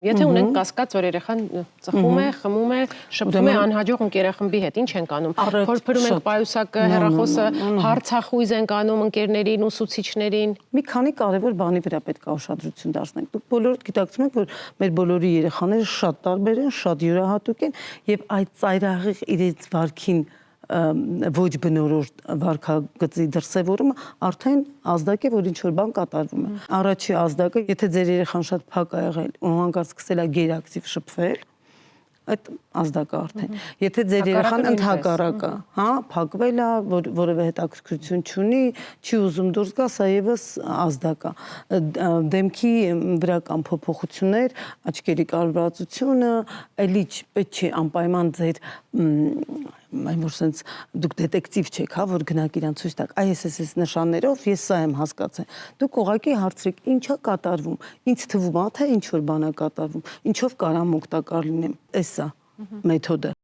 Եթե ունենք կասկած, որ երեխան ծխում է, խմում է, շփվում է անհաջող ընկերախմբի հետ, ինչ ենք անում։ Փորփրում ենք պայուսակը, հեռախոսը, հարցախույզ ենք անում ընկերներին, ուսուցիչներին։ Մի քանի կարևոր բանի վրա պետք է ուշադրություն դարձնենք։ Դուք բոլորդ գիտակցում եք, որ մեր բոլորի երեխաները շատ տարբեր են, շատ յուրահատուկ են եւ այդ ծայրահեղ իրենց վարքին ոչ բնորոշ վարքագծի դրսևորումը արդեն ազդակ է, որ ինչ-որ բան կատարվում է։ Առաջի ազդակը, եթե ձեր երեխան շատ փակ է եղել ու հանկարծ սկսել է գերակտիվ շփվել, այդ ազդակը արդեն։ Եթե ձեր երեխան ընդհակառակը, հա, փակվել է, որևէ հետաքրքրություն չունի, չի ուզում դուրս գա, սա եւս ազդակ է։ Դեմքի վրա կան փոփոխություններ, աչքերի կարողացությունը, էլի պետք չի անպայման ձեր այն որ sense դուք դետեկտիվ չեք, հա, որ գնաք իրան ցույց տաք, այս նշաններով ես սա եմ հասկացել։ Դուք ուղղակի հարցրեք, ինչա կատարվում։ Ինձ թվում է, թե ինչ որ բան է կատարվում, ինչով կարամ օգտակար լինեմ։ Էս է մեթոդը։